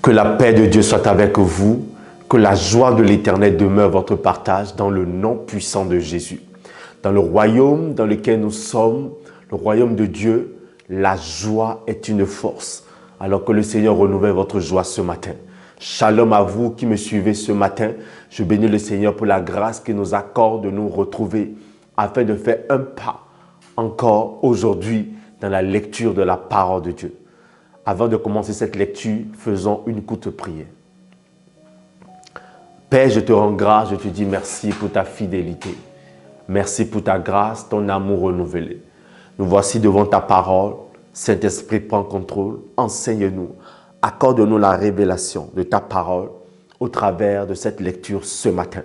Que la paix de Dieu soit avec vous, que la joie de l'Éternel demeure votre partage dans le nom puissant de Jésus. Dans le royaume dans lequel nous sommes, le royaume de Dieu, la joie est une force. Alors que le Seigneur renouvelle votre joie ce matin. Shalom à vous qui me suivez ce matin. Je bénis le Seigneur pour la grâce qu'il nous accorde de nous retrouver afin de faire un pas encore aujourd'hui dans la lecture de la parole de Dieu. Avant de commencer cette lecture, faisons une courte prière. Père, je te rends grâce, je te dis merci pour ta fidélité. Merci pour ta grâce, ton amour renouvelé. Nous voici devant ta parole. Saint-Esprit, prends contrôle, enseigne-nous, accorde-nous la révélation de ta parole au travers de cette lecture ce matin.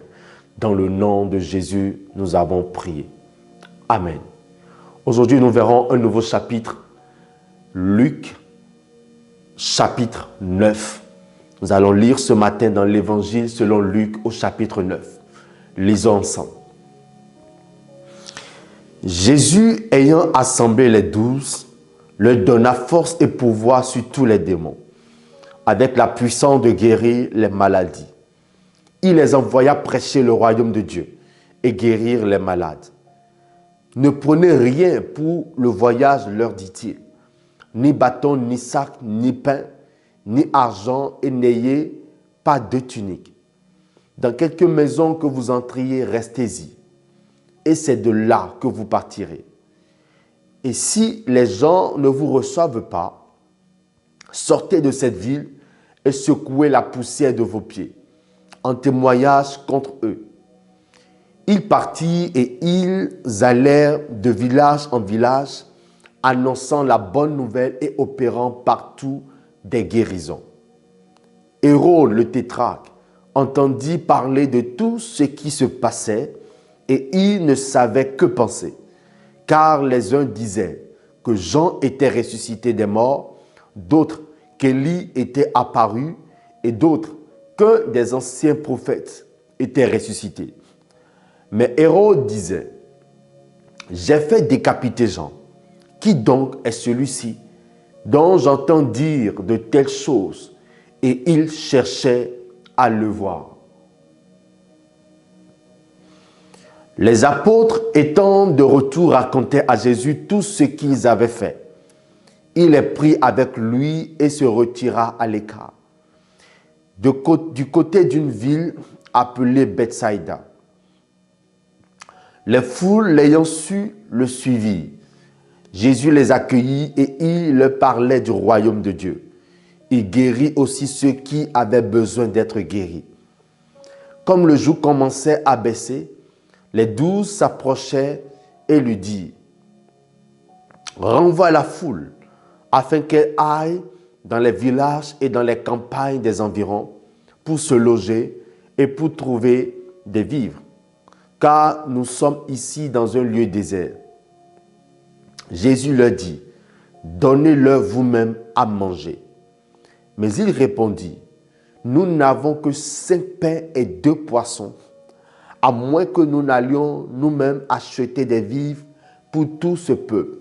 Dans le nom de Jésus, nous avons prié. Amen. Aujourd'hui, nous verrons un nouveau chapitre, Luc, chapitre 9. Nous allons lire ce matin dans l'Évangile selon Luc au chapitre 9. Lisons ensemble. Jésus, ayant assemblé les 12, leur donna force et pouvoir sur tous les démons, avec la puissance de guérir les maladies. Il les envoya prêcher le royaume de Dieu et guérir les malades. Ne prenez rien pour le voyage, leur dit-il, ni bâton, ni sac, ni pain, ni argent, et n'ayez pas de tunique. Dans quelque maison que vous entriez, restez-y, et c'est de là que vous partirez. Et si les gens ne vous reçoivent pas, sortez de cette ville et secouez la poussière de vos pieds, en témoignage contre eux. Ils partirent et ils allèrent de village en village, annonçant la bonne nouvelle et opérant partout des guérisons. Hérode le tétrarque entendit parler de tout ce qui se passait et il ne savait que penser. Car les uns disaient que Jean était ressuscité des morts, d'autres qu'Élie était apparu et d'autres que des anciens prophètes étaient ressuscités. Mais Hérode disait, « J'ai fait décapiter Jean. Qui donc est celui-ci dont j'entends dire de telles choses ?» Et il cherchait à le voir. Les apôtres, étant de retour, racontaient à Jésus tout ce qu'ils avaient fait. Il les prit avec lui et se retira à l'écart, du côté d'une ville appelée Bethsaïda. Les foules, l'ayant su, le suivirent. Jésus les accueillit et il leur parlait du royaume de Dieu. Il guérit aussi ceux qui avaient besoin d'être guéris. Comme le jour commençait à baisser, les 12 s'approchaient et lui dirent, « Renvoie la foule, afin qu'elle aille dans les villages et dans les campagnes des environs pour se loger et pour trouver des vivres, car nous sommes ici dans un lieu désert. » Jésus leur dit, « Donnez-leur vous-même à manger. » Mais il répondit, « Nous n'avons que 5 pains et 2 poissons, à moins que nous n'allions nous-mêmes acheter des vivres pour tout ce peuple. »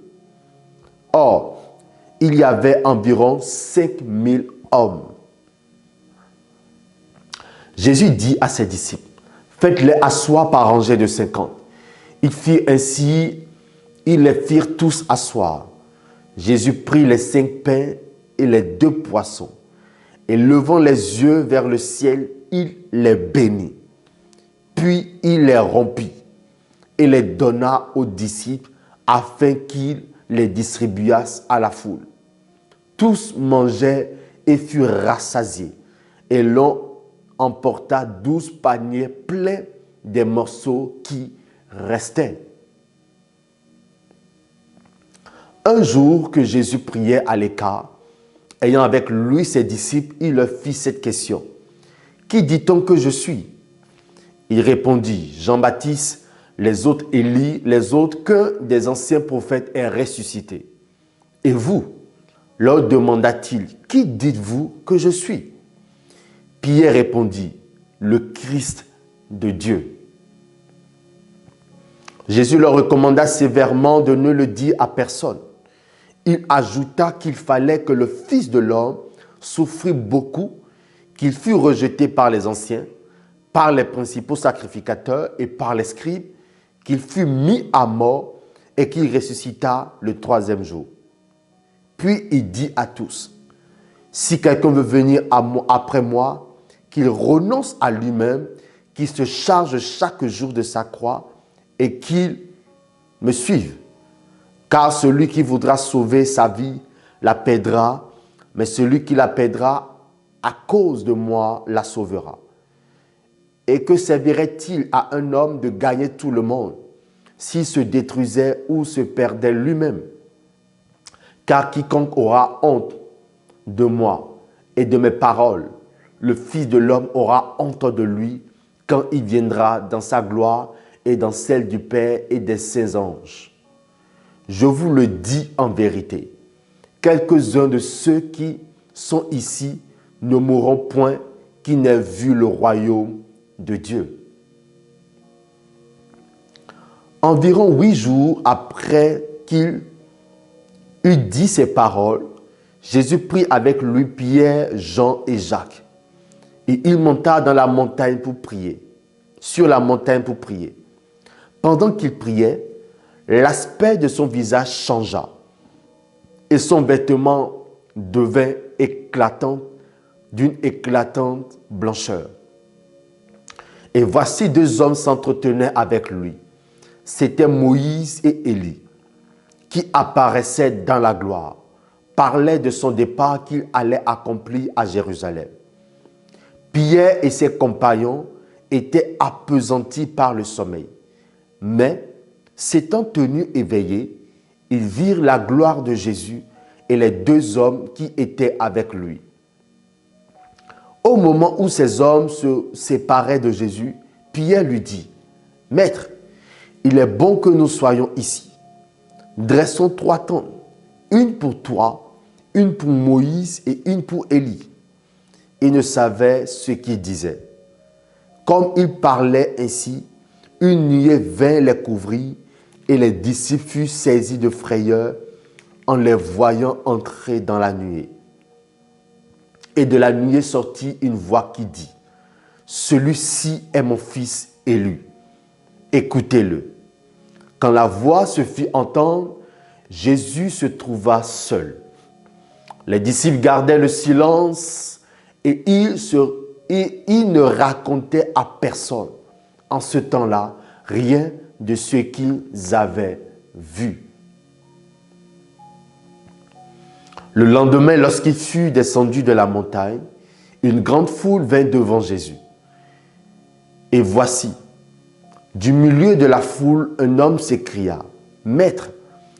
Or, il y avait environ 5000 hommes. Jésus dit à ses disciples, « Faites-les asseoir par rangées de 50. » Ils firent ainsi, ils les firent tous asseoir. Jésus prit les 5 pains et les 2 poissons, et levant les yeux vers le ciel, il les bénit. Puis il les rompit et les donna aux disciples afin qu'ils les distribuassent à la foule. Tous mangeaient et furent rassasiés, et l'on emporta 12 paniers pleins des morceaux qui restaient. Un jour que Jésus priait à l'écart, ayant avec lui ses disciples, il leur fit cette question. « Qui dit-on que je suis ?» Il répondit, « Jean-Baptiste, les autres Élie, les autres que des anciens prophètes aient ressuscité. Et vous ?» leur demanda-t-il, « Qui dites-vous que je suis ?» Pierre répondit, « Le Christ de Dieu. » Jésus leur recommanda sévèrement de ne le dire à personne. Il ajouta qu'il fallait que le Fils de l'homme souffrit beaucoup qu'il fut rejeté par les anciens, par les principaux sacrificateurs et par les scribes, qu'il fut mis à mort et qu'il ressuscita le troisième jour. Puis il dit à tous, « Si quelqu'un veut venir après moi, qu'il renonce à lui-même, qu'il se charge chaque jour de sa croix et qu'il me suive. Car celui qui voudra sauver sa vie la perdra, mais celui qui la perdra à cause de moi la sauvera. Et que servirait-il à un homme de gagner tout le monde s'il se détruisait ou se perdait lui-même? Car quiconque aura honte de moi et de mes paroles, le Fils de l'homme aura honte de lui quand il viendra dans sa gloire et dans celle du Père et des saints anges. Je vous le dis en vérité, quelques-uns de ceux qui sont ici ne mourront point qui n'aient vu le royaume de Dieu. » Environ 8 jours après qu'il eut dit ces paroles, Jésus prit avec lui Pierre, Jean et Jacques. Et il monta dans la montagne pour prier, sur la montagne pour prier. Pendant qu'il priait, l'aspect de son visage changea et son vêtement devint éclatant, d'une éclatante blancheur. Et voici 2 hommes s'entretenaient avec lui. C'étaient Moïse et Élie, qui apparaissaient dans la gloire, parlaient de son départ qu'il allait accomplir à Jérusalem. Pierre et ses compagnons étaient appesantis par le sommeil, mais s'étant tenus éveillés, ils virent la gloire de Jésus et les 2 hommes qui étaient avec lui. Au moment où ces hommes se séparaient de Jésus, Pierre lui dit, « Maître, il est bon que nous soyons ici. Dressons 3 tentes, une pour toi, une pour Moïse et une pour Élie. » Il ne savait ce qu'il disait. Comme il parlait ainsi, une nuée vint les couvrir et les disciples furent saisis de frayeur en les voyant entrer dans la nuée. Et de la nuée sortit une voix qui dit, « Celui-ci est mon fils élu. Écoutez-le. » Quand la voix se fit entendre, Jésus se trouva seul. Les disciples gardaient le silence et ils ne racontaient à personne en ce temps-là rien de ce qu'ils avaient vu. Le lendemain, lorsqu'il fut descendu de la montagne, une grande foule vint devant Jésus. Et voici, du milieu de la foule, un homme s'écria, « Maître,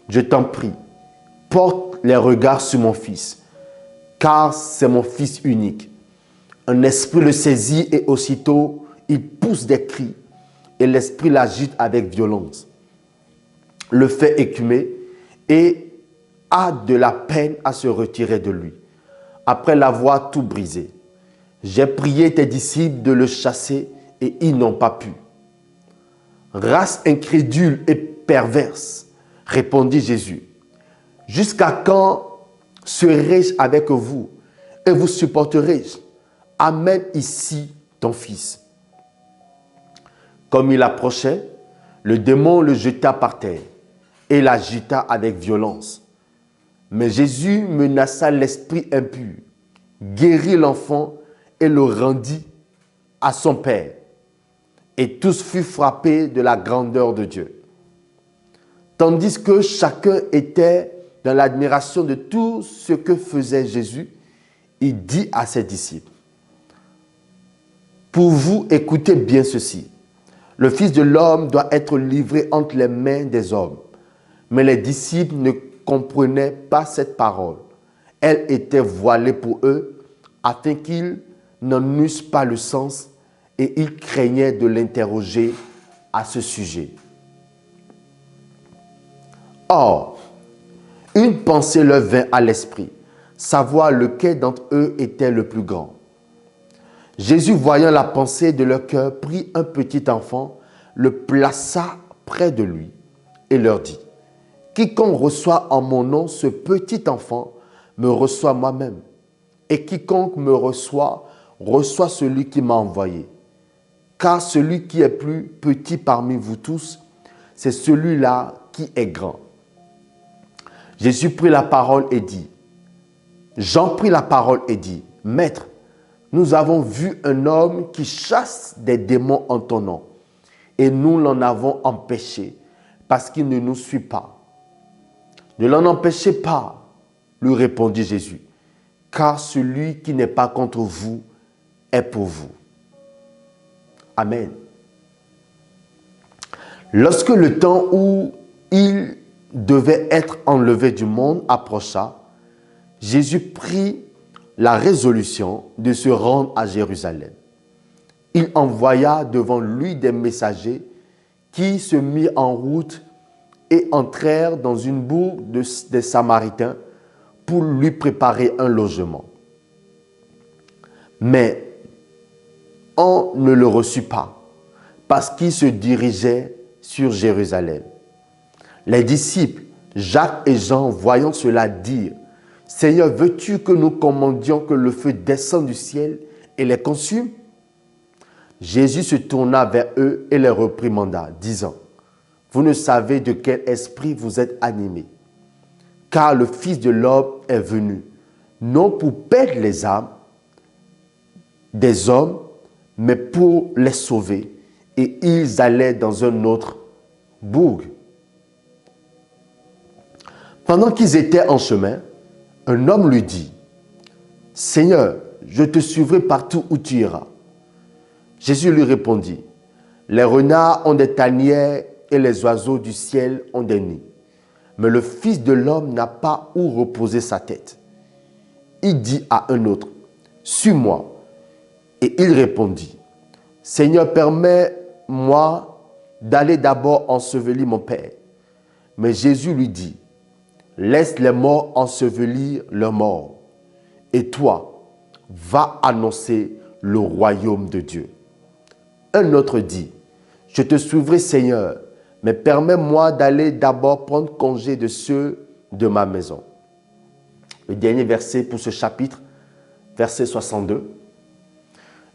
je t'en prie, porte les regards sur mon fils, car c'est mon fils unique. » Un esprit le saisit et aussitôt, il pousse des cris et l'esprit l'agite avec violence. Le fait écumer et a de la peine à se retirer de lui, après l'avoir tout brisé. J'ai prié tes disciples de le chasser et ils n'ont pas pu. Race incrédule et perverse, répondit Jésus. Jusqu'à quand serai-je avec vous et vous supporterai-je? Amène ici ton fils. Comme il approchait, le démon le jeta par terre et l'agita avec violence. Mais Jésus menaça l'esprit impur, guérit l'enfant et le rendit à son père. Et tous furent frappés de la grandeur de Dieu. Tandis que chacun était dans l'admiration de tout ce que faisait Jésus, il dit à ses disciples, « Pour vous, écoutez bien ceci. Le Fils de l'homme doit être livré entre les mains des hommes. » Mais les disciples ne comprenaient pas cette parole. Elle était voilée pour eux, afin qu'ils n'en eussent pas le sens, et ils craignaient de l'interroger à ce sujet. Or, une pensée leur vint à l'esprit, savoir lequel d'entre eux était le plus grand. Jésus, voyant la pensée de leur cœur, prit un petit enfant, le plaça près de lui et leur dit, « Quiconque reçoit en mon nom ce petit enfant me reçoit moi-même, et quiconque me reçoit reçois celui qui m'a envoyé. Car celui qui est plus petit parmi vous tous, c'est celui-là qui est grand. » Jésus prit la parole et dit, Jean prit la parole et dit, « Maître, nous avons vu un homme qui chasse des démons en ton nom, et nous l'en avons empêché, parce qu'il ne nous suit pas. » « Ne l'en empêchez pas, lui répondit Jésus, car celui qui n'est pas contre vous est pour vous. » Amen. Lorsque le temps où il devait être enlevé du monde approcha, Jésus prit la résolution de se rendre à Jérusalem. Il envoya devant lui des messagers qui se mirent en route et entrèrent dans une bourg des Samaritains pour lui préparer un logement. Mais on ne le reçut pas parce qu'il se dirigeait sur Jérusalem. Les disciples, Jacques et Jean, voyant cela, dirent, « Seigneur, veux-tu que nous commandions que le feu descende du ciel et les consume ?» Jésus se tourna vers eux et les réprimanda, disant, « Vous ne savez de quel esprit vous êtes animés, car le Fils de l'homme est venu, non pour perdre les âmes des hommes, mais pour les sauver. » Et ils allaient dans un autre bourg. Pendant qu'ils étaient en chemin, un homme lui dit, « Seigneur, je te suivrai partout où tu iras. » Jésus lui répondit, « Les renards ont des tanières et les oiseaux du ciel ont des nids, mais le Fils de l'homme n'a pas où reposer sa tête. » Il dit à un autre, « Suis-moi. » Et il répondit, « Seigneur, permets-moi d'aller d'abord ensevelir mon Père. » Mais Jésus lui dit, « Laisse les morts ensevelir leurs morts. Et toi, va annoncer le royaume de Dieu. » Un autre dit, « Je te suivrai, Seigneur, mais permets-moi d'aller d'abord prendre congé de ceux de ma maison. » Le dernier verset pour ce chapitre, verset 62.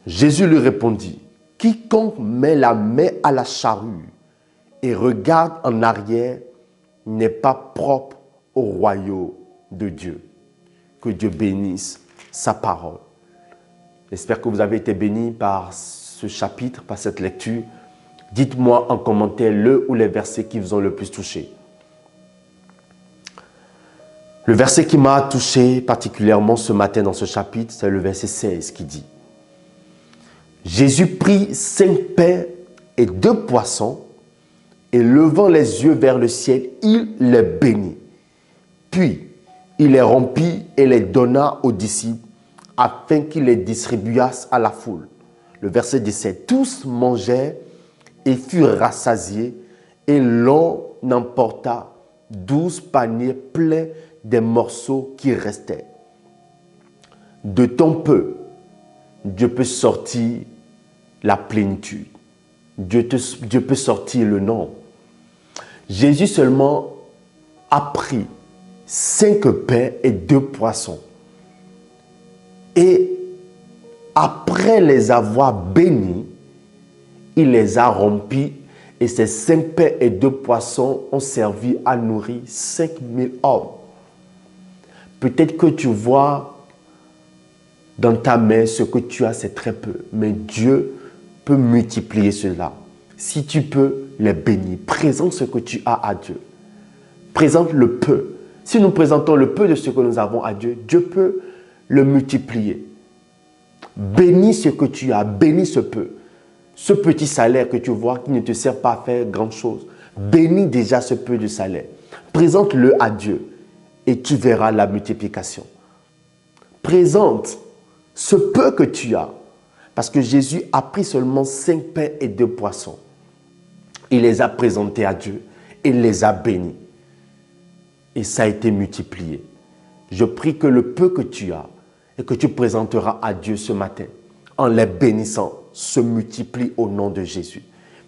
Jésus lui répondit, « Quiconque met la main à la charrue et regarde en arrière n'est pas propre au royaume de Dieu. » Que Dieu bénisse sa parole. J'espère que vous avez été bénis par ce chapitre, par cette lecture. Dites-moi en commentaire le ou les versets qui vous ont le plus touché. Le verset qui m'a touché particulièrement ce matin dans ce chapitre, c'est le verset 16 qui dit, « Jésus prit 5 pains et 2 poissons et levant les yeux vers le ciel, il les bénit. Puis, il les rompit et les donna aux disciples afin qu'ils les distribuassent à la foule. » Le verset 17, « Tous mangèrent et furent rassasiés et l'on emporta 12 paniers pleins des morceaux qui restaient. » De ton peu, Dieu peut sortir la plénitude. Dieu peut sortir le nombre. Jésus seulement a pris 5 pains et 2 poissons. Et après les avoir bénis, il les a rompis et ces 5 pains et 2 poissons ont servi à nourrir 5000 hommes. Peut-être que tu vois dans ta main ce que tu as, c'est très peu, mais Dieu peut multiplier cela. Si tu peux les bénir, présente ce que tu as à Dieu. Présente le peu. Si nous présentons le peu de ce que nous avons à Dieu, Dieu peut le multiplier. Bénis ce que tu as, bénis ce peu. Ce petit salaire que tu vois qui ne te sert pas à faire grand chose, bénis déjà ce peu de salaire. Présente-le à Dieu et tu verras la multiplication. Présente ce peu que tu as, parce que Jésus a pris seulement 5 pains et 2 poissons. Il les a présentés à Dieu et il les a bénis. Et ça a été multiplié. Je prie que le peu que tu as et que tu présenteras à Dieu ce matin, en les bénissant, se multiplie au nom de Jésus.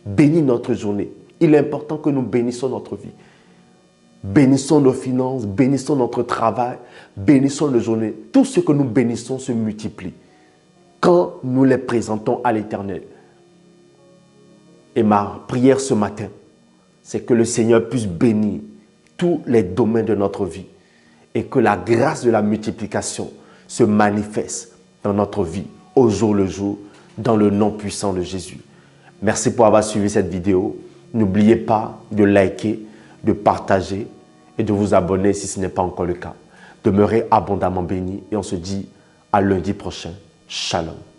Bénis notre journée. Il est important que nous bénissons notre vie. Bénissons nos finances, bénissons notre travail, bénissons nos journées. Tout ce que nous bénissons se multiplie. quand nous les présentons à l'Éternel. Et ma prière ce matin, c'est que le Seigneur puisse bénir tous les domaines de notre vie et que la grâce de la multiplication se manifeste dans notre vie au jour le jour, dans le nom puissant de Jésus. Merci pour avoir suivi cette vidéo. N'oubliez pas de liker, de partager et de vous abonner si ce n'est pas encore le cas. Demeurez abondamment bénis et on se dit à lundi prochain. Shalom.